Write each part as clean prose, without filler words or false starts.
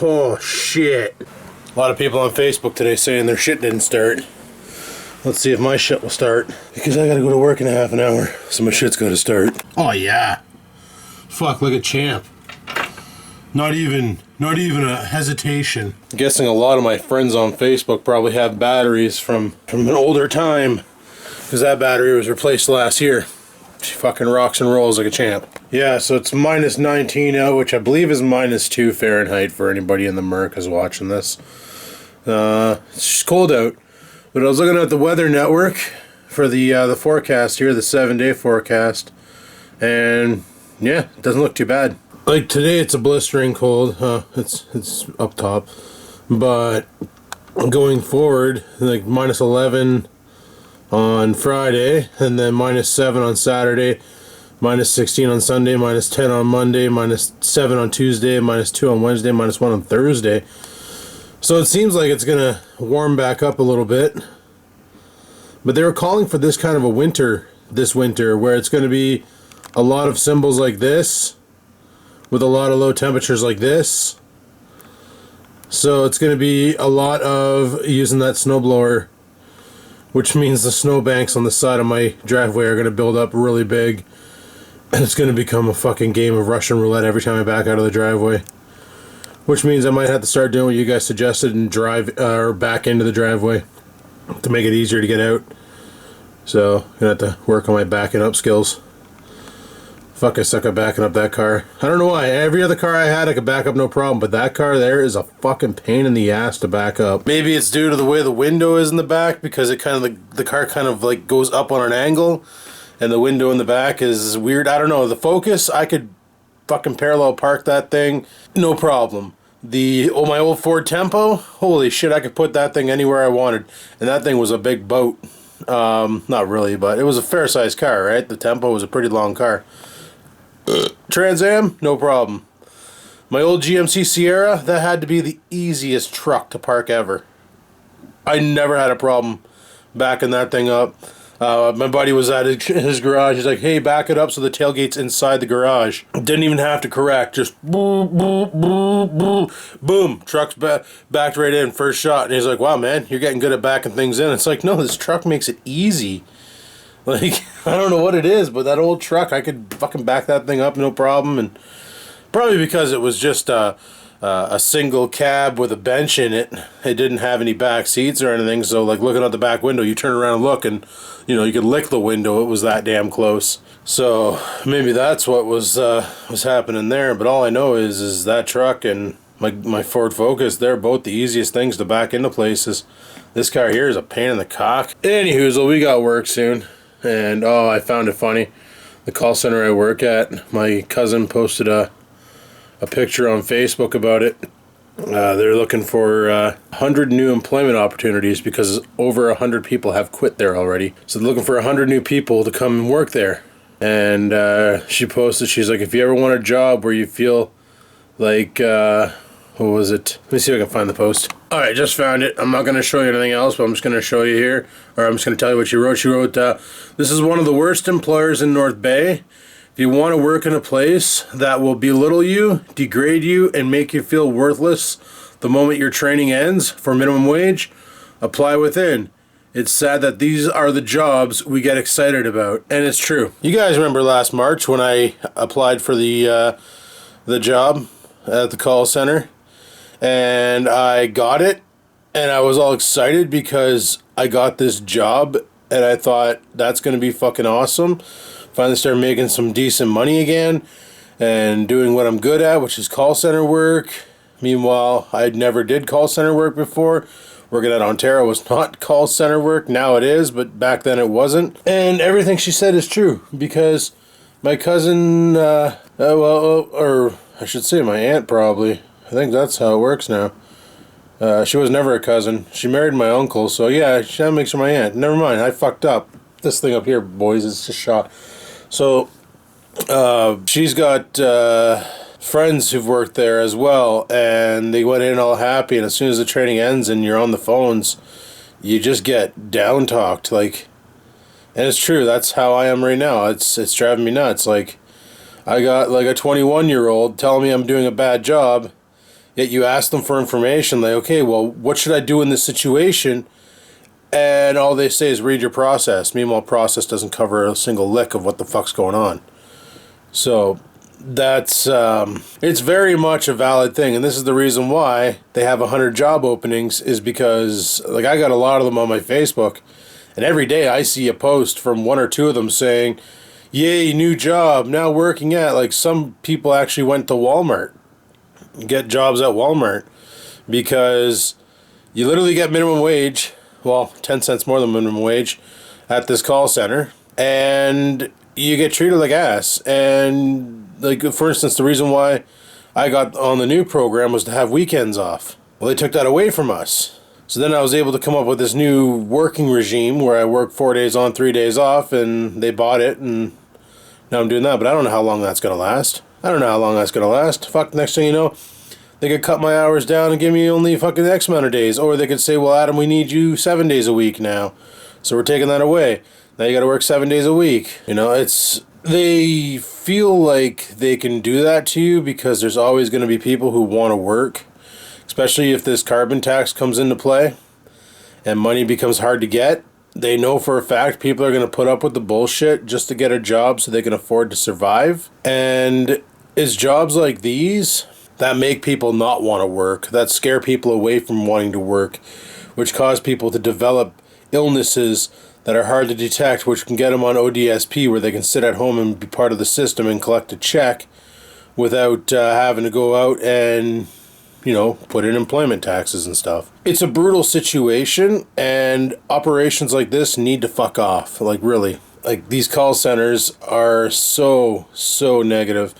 Oh shit. A lot of people on Facebook today saying their shit didn't start. Let's see if my shit will start. Because I gotta go to work in a half an hour. So my shit's gotta start. Oh yeah. Fuck, like a champ. Not even a hesitation. I'm guessing a lot of my friends on Facebook probably have batteries from an older time. Because that battery was replaced last year. She fucking rocks and rolls like a champ. Yeah, so it's minus 19 out, which I believe is minus 2 Fahrenheit for anybody in the Americas watching this. It's just cold out. But I was looking at the weather network for the forecast here, the 7-day forecast. And yeah, it doesn't look too bad. Like today it's a blistering cold. It's up top. But going forward, like minus 11 on Friday, and then minus 7 on Saturday, minus 16 on Sunday, minus 10 on Monday, minus 7 on Tuesday, minus 2 on Wednesday, minus 1 on Thursday. So it seems like it's gonna warm back up a little bit. But they were calling for this kind of a winter this winter, where it's gonna be a lot of symbols like this with a lot of low temperatures like this. So it's gonna be a lot of using that snowblower, which means the snowbanks on the side of my driveway are going to build up really big. And it's going to become a fucking game of Russian roulette every time I back out of the driveway. Which means I might have to start doing what you guys suggested and drive or back into the driveway to make it easier to get out. So, I'm going to have to work on my backing up skills. Fuck, I suck at backing up that car. I don't know why. Every other car I had, I could back up no problem. But that car there is a fucking pain in the ass to back up. Maybe it's due to the way the window is in the back, because it kind of the car kind of like goes up on an angle, and the window in the back is weird. I don't know. The Focus, I could fucking parallel park that thing, no problem. My old Ford Tempo, holy shit, I could put that thing anywhere I wanted, and that thing was a big boat. Not really, but it was a fair sized car, right? The Tempo was a pretty long car. Trans Am, no problem. My old GMC Sierra, that had to be the easiest truck to park ever. I never had a problem backing that thing up. My buddy was at his garage. He's like, hey, back it up so the tailgate's inside the garage. Didn't even have to correct. Just boom, boom, boom, boom, boom. Truck's backed right in, first shot. And he's like, wow, man, you're getting good at backing things in. It's like, no, this truck makes it easy. Like, I don't know what it is, but that old truck, I could fucking back that thing up, no problem. And probably because it was just a single cab with a bench in it. It didn't have any back seats or anything, so like looking out the back window, you turn around and look, and you know, you could lick the window. It was that damn close. So maybe that's what was happening there. But all I know is that truck and my Ford Focus, they're both the easiest things to back into places. This car here is a pain in the cock. Anywho, we got work soon. And oh, I found it funny. The call center I work at, my cousin posted a picture on Facebook about it. They're looking for 100 new employment opportunities because over 100 people have quit there already. So they're looking for 100 new people to come and work there. And she posted, she's like, if you ever want a job where you feel like, what was it? Let me see if I can find the post. Alright, just found it. I'm not going to show you anything else, but I'm just going to show you here. Or I'm just going to tell you what she wrote. She wrote, this is one of the worst employers in North Bay. If you want to work in a place that will belittle you, degrade you, and make you feel worthless the moment your training ends for minimum wage, apply within. It's sad that these are the jobs we get excited about. And it's true. You guys remember last March when I applied for the job at the call center? And I got it, and I was all excited because I got this job, and I thought that's going to be fucking awesome. Finally started making some decent money again and doing what I'm good at, which is call center work. Meanwhile, I never did call center work before. Working at Ontario was not call center work. Now it is, but back then it wasn't. And everything she said is true, because my cousin, or I should say my aunt probably, I think that's how it works now. She was never a cousin. She married my uncle, so yeah, that makes her my aunt. Never mind, I fucked up. This thing up here, boys, is just shot. So, she's got friends who've worked there as well, and they went in all happy, and as soon as the training ends and you're on the phones, you just get down-talked, like, and it's true, that's how I am right now. It's driving me nuts. Like, I got like a 21-year-old telling me I'm doing a bad job, Yet you ask them for information, like, okay, well, what should I do in this situation? And all they say is read your process. Meanwhile, process doesn't cover a single lick of what the fuck's going on. So that's, it's very much a valid thing. And this is the reason why they have 100 job openings, is because, like, I got a lot of them on my Facebook. And every day I see a post from one or two of them saying, yay, new job, now working at, like, some people actually went to Walmart, get jobs at Walmart, because you literally get minimum wage, well, 10 cents more than minimum wage at this call center, and you get treated like ass. And, like, for instance, the reason why I got on the new program was to have weekends off. Well, they took that away from us. So then I was able to come up with this new working regime where I work 4 days on, 3 days off, and they bought it, and now I'm doing that. But I don't know how long that's going to last. Fuck, next thing you know, they could cut my hours down and give me only fucking X amount of days. Or they could say, well, Adam, we need you 7 days a week now, so we're taking that away. Now you got to work 7 days a week. You know, they feel like they can do that to you because there's always going to be people who want to work. Especially if this carbon tax comes into play and money becomes hard to get. They know for a fact people are going to put up with the bullshit just to get a job so they can afford to survive. And it's jobs like these that make people not want to work, that scare people away from wanting to work, which cause people to develop illnesses that are hard to detect, which can get them on ODSP, where they can sit at home and be part of the system and collect a check without having to go out and, you know, put in employment taxes and stuff. It's a brutal situation, and operations like this need to fuck off. Like, really. Like, these call centers are so negative.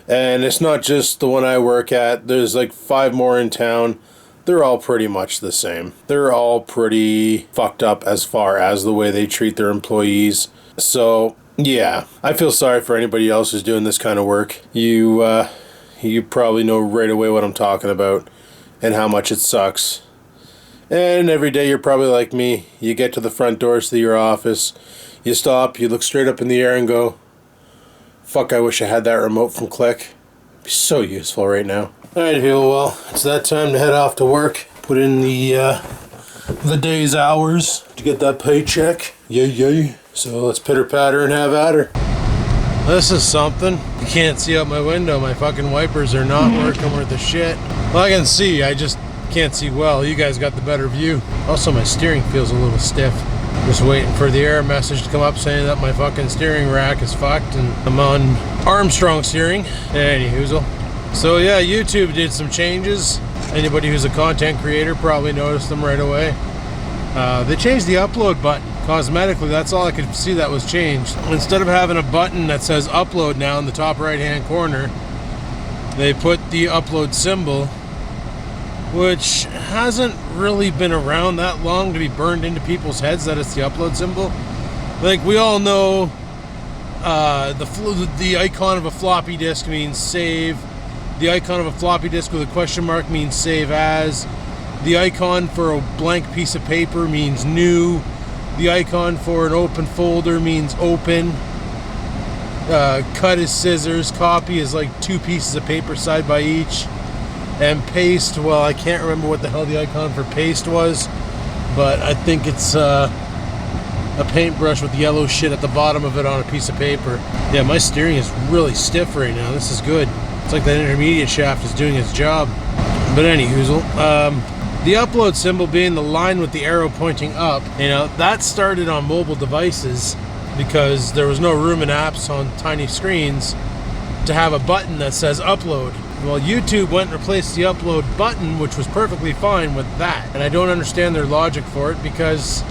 And it's not just the one I work at. There's like 5 more in town. They're all pretty much the same. They're all pretty fucked up as far as the way they treat their employees. So, yeah. I feel sorry for anybody else who's doing this kind of work. You probably know right away what I'm talking about and how much it sucks. And every day you're probably like me. You get to the front doors to your office, you stop, you look straight up in the air and go, fuck, I wish I had that remote from Click. It'd be so useful right now. Alright people, well, it's that time to head off to work. Put in the day's hours to get that paycheck. Yay. So let's pitter patter and have at her. This is something. You can't see out my window. My fucking wipers are not working worth a shit. Well, I can see. I just can't see well. You guys got the better view. Also, my steering feels a little stiff. Just waiting for the error message to come up saying that my fucking steering rack is fucked and I'm on Armstrong steering. Anyhoozle. So yeah, YouTube did some changes. Anybody who's a content creator probably noticed them right away. They changed the upload button. Cosmetically, that's all I could see that was changed. Instead of having a button that says upload now in the top right hand corner, they put the upload symbol, which hasn't really been around that long to be burned into people's heads that it's the upload symbol. Like, we all know the icon of a floppy disk means save. The icon of a floppy disk with a question mark means save as. The icon for a blank piece of paper means new. The icon for an open folder means open. Cut is scissors. Copy is like 2 pieces of paper side by each. And paste, well, I can't remember what the hell the icon for paste was, but I think it's a paintbrush with yellow shit at the bottom of it on a piece of paper. Yeah, my steering is really stiff right now. This is good. It's like that intermediate shaft is doing its job. But anyhoozle, the upload symbol being the line with the arrow pointing up, you know, that started on mobile devices because there was no room in apps on tiny screens to have a button that says upload. Well, YouTube went and replaced the upload button, which was perfectly fine with that. And I don't understand their logic for it because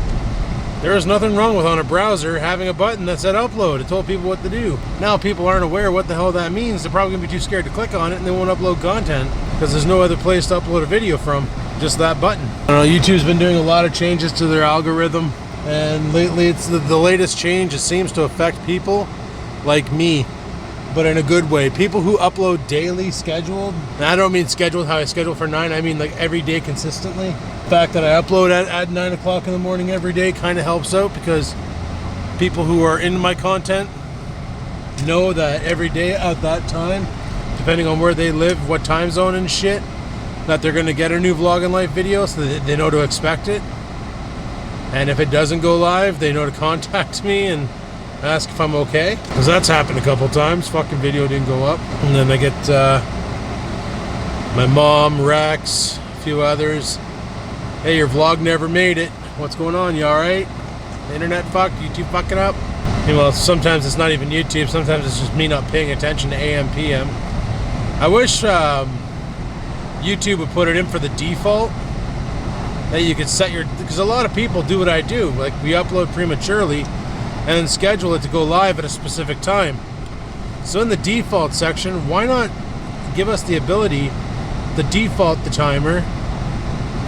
there is nothing wrong with on a browser having a button that said upload. It told people what to do. Now people aren't aware what the hell that means. They're probably gonna be too scared to click on it and they won't upload content because there's no other place to upload a video from. Just that button. I don't know, YouTube's been doing a lot of changes to their algorithm, and lately it's the latest change. It seems to affect people like me, but in a good way. People who upload daily scheduled, and I don't mean scheduled how I schedule for 9, I mean like every day consistently. The fact that I upload at 9 o'clock in the morning every day kind of helps out because people who are into my content know that every day at that time, depending on where they live, what time zone and shit, that they're going to get a new Vloggin Life video so that they know to expect it. And if it doesn't go live, they know to contact me and ask if I'm okay. Because that's happened a couple times. Fucking video didn't go up. And then I get my mom, Rex, a few others. Hey, your vlog never made it. What's going on? You alright? Internet fucked? YouTube fucking up? Well, sometimes it's not even YouTube. Sometimes it's just me not paying attention to AM, PM. I wish YouTube would put it in for the default. That you could set your... Because a lot of people do what I do. Like, we upload prematurely and then schedule it to go live at a specific time. So in the default section, why not give us the ability to default the timer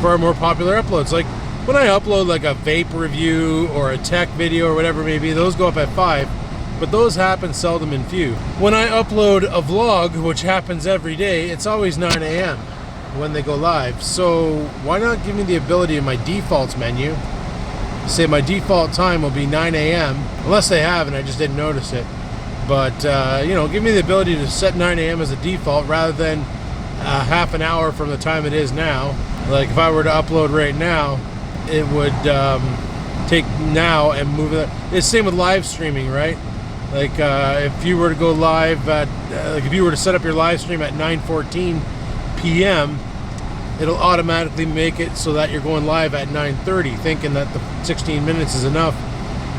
for our more popular uploads? Like, when I upload like a vape review or a tech video or whatever it may be, those go up at 5, but those happen seldom and few. When I upload a vlog, which happens every day, it's always 9 AM when they go live. So why not give me the ability in my defaults menu, say my default time will be 9 AM, unless they have and I just didn't notice it. But, you know, give me the ability to set 9 AM as a default rather than half an hour from the time it is now. Like if I were to upload right now, it would take now and move it. It's the same with live streaming, right? Like if you were to go live at, like if you were to set up your live stream at 9:14 PM, it'll automatically make it so that you're going live at 9:30, thinking that the 16 minutes is enough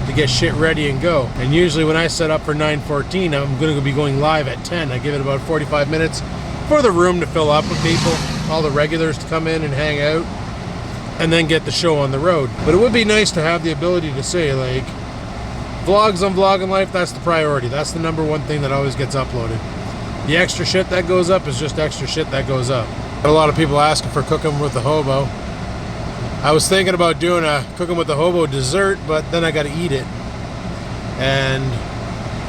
to get shit ready and go. And usually when I set up for 9:14, I'm going to be going live at 10. I give it about 45 minutes for the room to fill up with people, all the regulars to come in and hang out, and then get the show on the road. But it would be nice to have the ability to say, like, vlogs on Vloggin Life, that's the priority. That's the number one thing that always gets uploaded. The extra shit that goes up is just extra shit that goes up. A lot of people asking for cooking with the hobo. I was thinking about doing a cooking with the hobo dessert, but then I got to eat it. And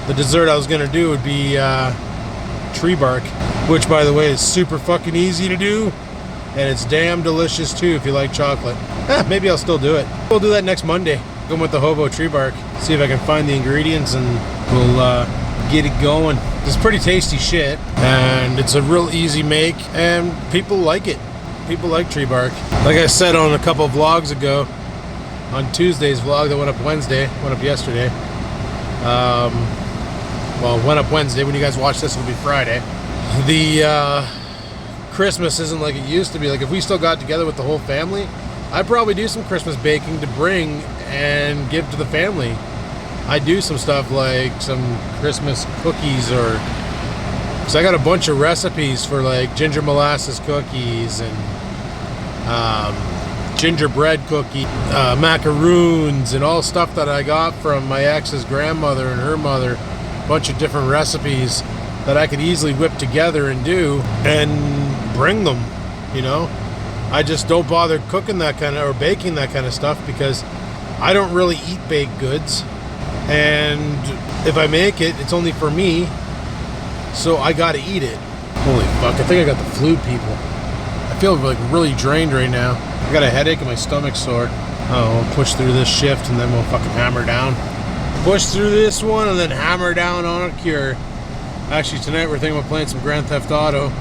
the dessert I was going to do would be tree bark, which, by the way, is super fucking easy to do. And it's damn delicious too if you like chocolate. Maybe I'll still do it. We'll do that next Monday. Cooking with the hobo tree bark. See if I can find the ingredients and we'll get it going. It's pretty tasty shit, and it's a real easy make, and people like it. People like tree bark. Like I said on a couple of vlogs ago, on Tuesday's vlog that went up Wednesday, went up yesterday. Well, went up Wednesday. When you guys watch this, it'll be Friday. The Christmas isn't like it used to be. Like if we still got together with the whole family, I'd probably do some Christmas baking to bring and give to the family. I do some stuff like some Christmas cookies, or because I got a bunch of recipes for like ginger molasses cookies and gingerbread cookie, macaroons, and all stuff that I got from my ex's grandmother and her mother. A bunch of different recipes that I could easily whip together and do and bring them, you know. I just don't bother cooking that kind of, or baking that kind of stuff, because I don't really eat baked goods. And if I make it, it's only for me, so I gotta eat it. Holy fuck, I think I got the flu, people. I feel like really drained right now. I got a headache and my stomach's sore. Oh, we'll push through this shift and then we'll fucking hammer down. Push through this one and then hammer down on a cure. Actually, tonight we're thinking about playing some Grand Theft Auto.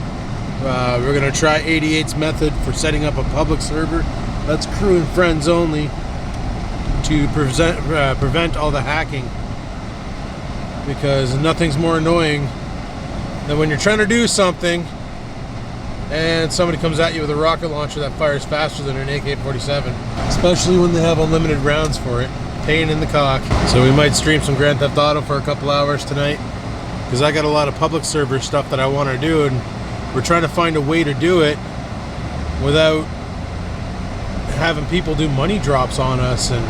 We're gonna try 88's method for setting up a public server. That's crew and friends only, to prevent all the hacking, because nothing's more annoying than when you're trying to do something and somebody comes at you with a rocket launcher that fires faster than an AK-47, especially when they have unlimited rounds for it. Pain in the cock. So we might stream some Grand Theft Auto for a couple hours tonight, because I got a lot of public server stuff that I want to do, and we're trying to find a way to do it without having people do money drops on us and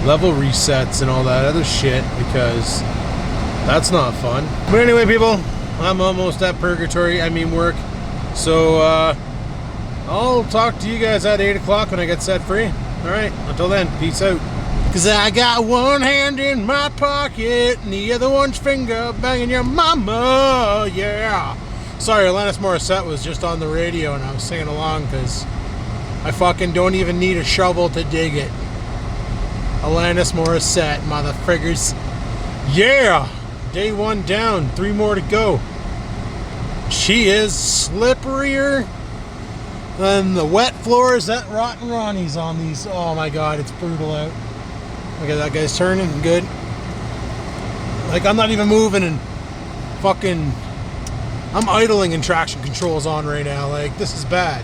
level resets and all that other shit, because that's not fun. But anyway, people, I'm almost at purgatory, I mean work. So I'll talk to you guys at 8 o'clock when I get set free. Alright, until then, peace out. Cause I got one hand in my pocket and the other one's finger banging your mama, yeah. Sorry, Alanis Morissette was just on the radio and I was singing along because I fucking don't even need a shovel to dig it. Alanis Morissette, motherfriggers. Yeah! Day 1 down, 3 more to go. She is slipperier And the wet floors, that rotten Ronnie's on these. Oh my god, it's brutal out. Look at that guy's turning, good. Like, I'm not even moving and fucking... I'm idling and traction control's on right now. Like, this is bad.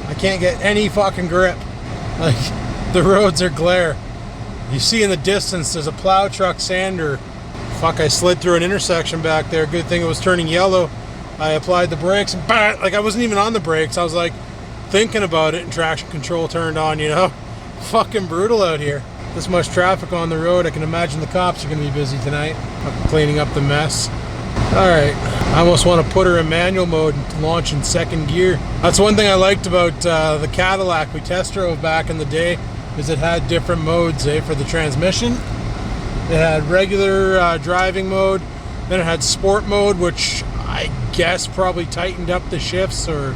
I can't get any fucking grip. Like, the roads are glare. You see in the distance, there's a plow truck sander. Fuck, I slid through an intersection back there. Good thing it was turning yellow. I applied the brakes and bah, like I wasn't even on the brakes. I was like thinking about it and traction control turned on, you know? Fucking brutal out here. This much traffic on the road, I can imagine the cops are going to be busy tonight. Fucking cleaning up the mess. Alright, I almost want to put her in manual mode and launch in second gear. That's one thing I liked about the Cadillac we test drove back in the day, is it had different modes, for the transmission. It had regular driving mode, then it had sport mode, which I guess probably tightened up the shifts or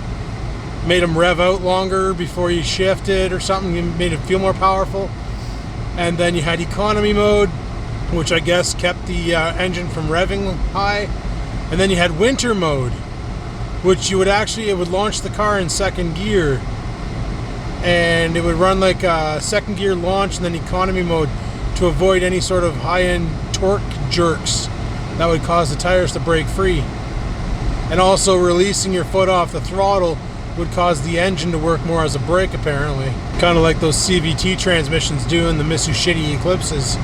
made them rev out longer before you shifted or something, made it feel more powerful. And then you had economy mode, which I guess kept the engine from revving high. And then you had winter mode, which you would actually, it would launch the car in second gear, and it would run like a second gear launch and then economy mode to avoid any sort of high-end torque jerks that would cause the tires to break free. And also releasing your foot off the throttle would cause the engine to work more as a brake, apparently. Kind of like those CVT transmissions do in the Mitsubishi Eclipses,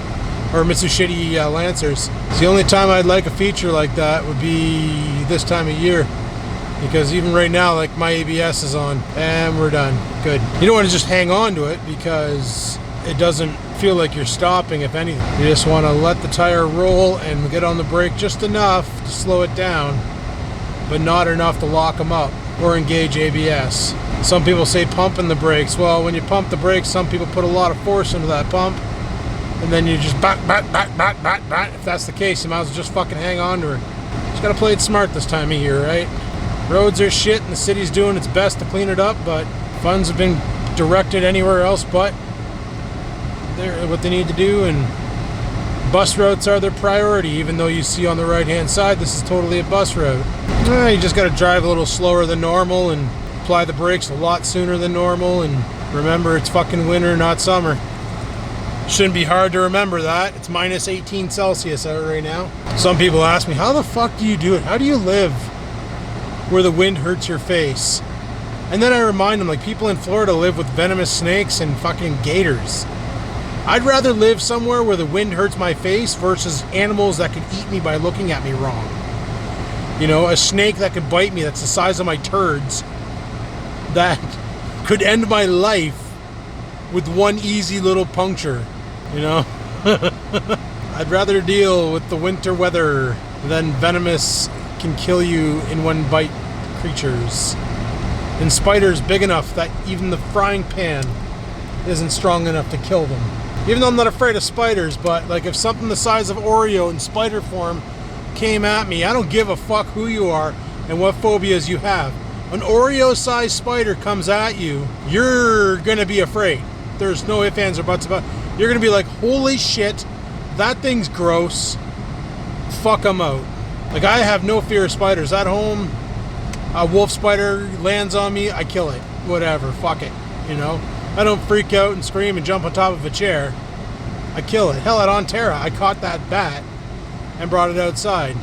or Mitsubishi Lancers. So the only time I'd like a feature like that would be this time of year, because even right now, like, my ABS is on, and we're done. Good. You don't want to just hang on to it because it doesn't feel like you're stopping, if anything. You just want to let the tire roll and get on the brake just enough to slow it down, but not enough to lock them up or engage ABS. Some people say pumping the brakes. Well, when you pump the brakes, some people put a lot of force into that pump, and then you just bat. If that's the case, you might as well just fucking hang on to her. Just gotta play it smart this time of year, right? Roads are shit and the city's doing its best to clean it up, but funds have been directed anywhere else but what they need to do, and bus routes are their priority, even though you see on the right hand side this is totally a bus route. You just got to drive a little slower than normal and apply the brakes a lot sooner than normal, and remember, it's fucking winter, not summer. Shouldn't be hard to remember that. It's minus 18 Celsius out right now. Some people ask me, how the fuck do you do it? How do you live where the wind hurts your face? And then I remind them, like, people in Florida live with venomous snakes and fucking gators. I'd rather live somewhere where the wind hurts my face versus animals that could eat me by looking at me wrong. You know, a snake that could bite me that's the size of my turds, that could end my life with one easy little puncture, you know? I'd rather deal with the winter weather than venomous, can kill you in one bite creatures. And spiders big enough that even the frying pan isn't strong enough to kill them. Even though I'm not afraid of spiders, but like if something the size of Oreo in spider form came at me, I don't give a fuck who you are and what phobias you have. An Oreo-sized spider comes at you, you're gonna be afraid. There's no ifs, ands, or buts about it. You're gonna be like, holy shit, that thing's gross. Fuck them out. Like, I have no fear of spiders. At home, a wolf spider lands on me, I kill it. Whatever, fuck it, you know? I don't freak out and scream and jump on top of a chair. I kill it. Hell, at Onterra, I caught that bat and brought it outside.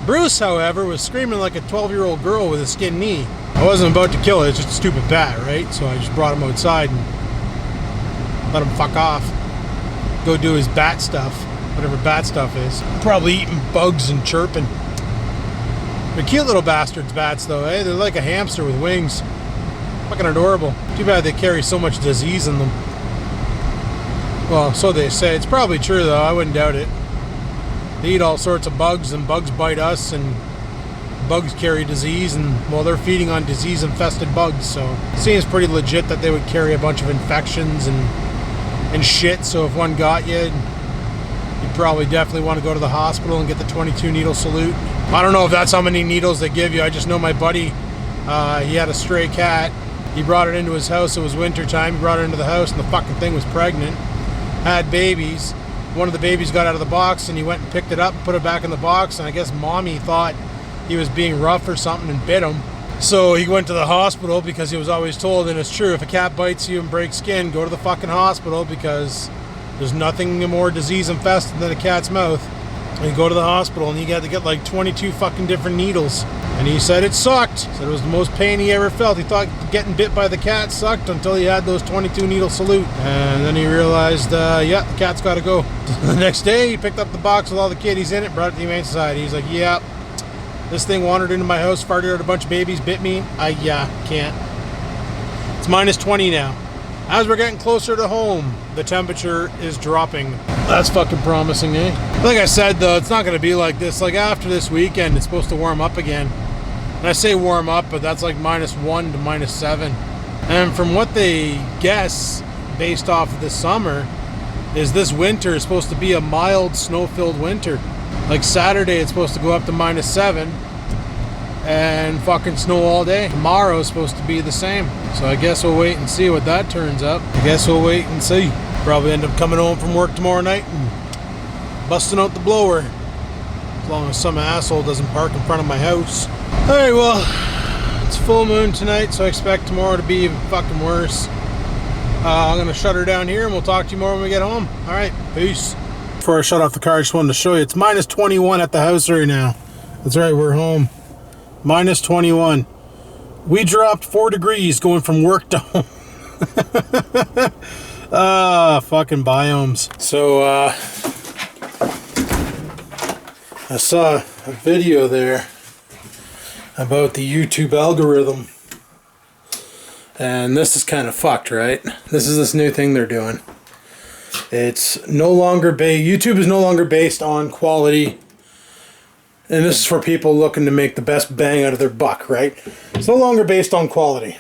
Bruce, however, was screaming like a 12-year-old girl with a skinned knee. I wasn't about to kill it, it's just a stupid bat, right? So I just brought him outside and let him fuck off. Go do his bat stuff, whatever bat stuff is. Probably eating bugs and chirping. They're cute little bastards, bats, though, eh? They're like a hamster with wings. Fucking adorable. Too bad they carry so much disease in them. Well, so they say. It's probably true, though. I wouldn't doubt it. They eat all sorts of bugs, and bugs bite us, and bugs carry disease, and, well, they're feeding on disease-infested bugs, so it seems pretty legit that they would carry a bunch of infections and shit, so if one got you, you'd probably definitely want to go to the hospital and get the 22-needle salute. I don't know if that's how many needles they give you. I just know my buddy, he had a stray cat. He brought it into his house. It was winter time. He brought it into the house, and the fucking thing was pregnant. Had babies. One of the babies got out of the box, and he went and picked it up and put it back in the box, and I guess mommy thought he was being rough or something and bit him. So he went to the hospital because he was always told, and it's true, if a cat bites you and breaks skin, go to the fucking hospital because there's nothing more disease infested than a cat's mouth. And you go to the hospital and you got to get like 22 fucking different needles. And he said it sucked. Said it was the most pain he ever felt. He thought getting bit by the cat sucked until he had those 22 needle salute. And then he realized, yeah, the cat's got to go. The next day he picked up the box with all the kitties in it, brought it to the Humane Society. He's like, yeah, this thing wandered into my house, farted out a bunch of babies, bit me. Can't. It's minus 20 now. As we're getting closer to home, the temperature is dropping. That's fucking promising, eh? Like I said, though, it's not going to be like this. Like, after this weekend, it's supposed to warm up again. And I say warm up, but that's like -1 to -7. And from what they guess, based off of this summer, is this winter is supposed to be a mild, snow-filled winter. Like Saturday, it's supposed to go up to -7. And fucking snow all day. Tomorrow is supposed to be the same. So I guess we'll wait and see what that turns up. I guess we'll wait and see. Probably end up coming home from work tomorrow night and busting out the blower. As long as some asshole doesn't park in front of my house. Alright, well, it's full moon tonight, so I expect tomorrow to be even fucking worse. I'm going to shut her down here and we'll talk to you more when we get home. Alright, peace. Before I shut off the car, I just wanted to show you. It's -21 at the house right now. That's right, we're home. -21. We dropped 4 degrees going from work to home. Fucking biomes. So, I saw a video there about the YouTube algorithm. And this is kind of fucked, right? This is this new thing they're doing. It's no longer YouTube is no longer based on quality. And this is for people looking to make the best bang out of their buck, right? It's no longer based on quality.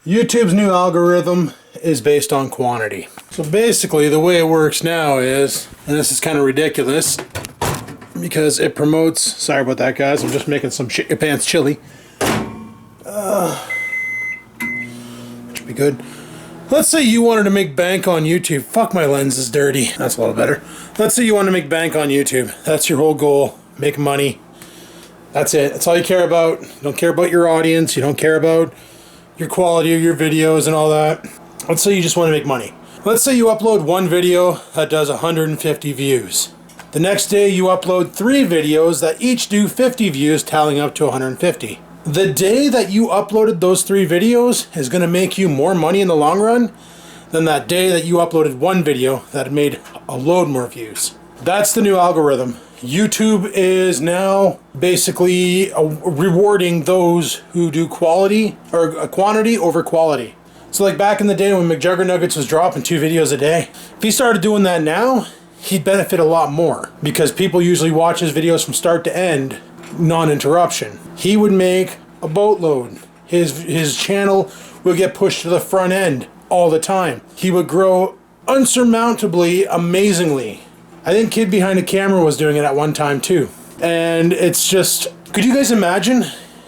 YouTube's new algorithm is based on quantity. So basically the way it works now is, and this is kind of ridiculous, because it promotes, sorry about that guys, I'm just making some shit your pants chili. Should be good. Let's say you wanted to make bank on YouTube. Fuck, my lens is dirty. That's a little better. Let's say you want to make bank on YouTube. That's your whole goal. Make money. That's it. That's all you care about. You don't care about your audience. You don't care about your quality of your videos and all that. Let's say you just want to make money. Let's say you upload one video that does 150 views. The next day you upload 3 videos that each do 50 views, tallying up to 150. The day that you uploaded those 3 videos is going to make you more money in the long run than that day that you uploaded one video that made a load more views. That's the new algorithm. YouTube is now basically rewarding those who do quality or quantity over quality. So like back in the day when McJuggernuggets was dropping 2 videos a day, if he started doing that now, he'd benefit a lot more because people usually watch his videos from start to end, non-interruption. He would make a boatload. His channel would get pushed to the front end all the time. He would grow unsurmountably, amazingly. I think Kid Behind the Camera was doing it at one time too. And it's just, could you guys imagine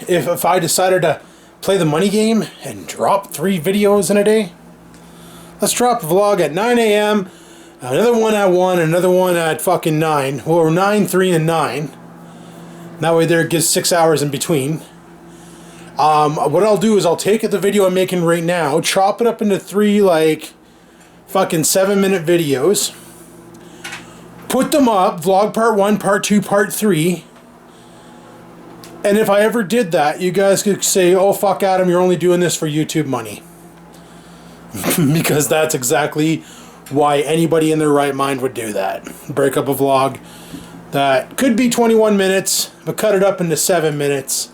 if I decided to play the money game and drop 3 videos in a day? Let's drop a vlog at 9 a.m., another one at 1, another one at fucking 9, or 9, 3, and 9. That way there it gives 6 hours in between. What I'll do is I'll take the video I'm making right now, chop it up into 3 like fucking 7-minute videos, put them up, vlog part 1, part 2, part 3, and if I ever did that, you guys could say, oh fuck Adam, you're only doing this for YouTube money. Because that's exactly why anybody in their right mind would do that. Break up a vlog that could be 21 minutes, but cut it up into 7 minutes,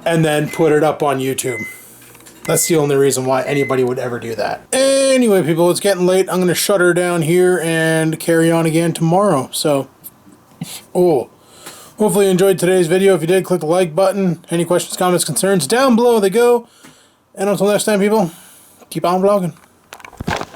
and then put it up on YouTube. That's the only reason why anybody would ever do that. Anyway, people, it's getting late. I'm going to shut her down here and carry on again tomorrow. So, hopefully you enjoyed today's video. If you did, click the like button. Any questions, comments, concerns, down below they go. And until next time, people, keep on vlogging.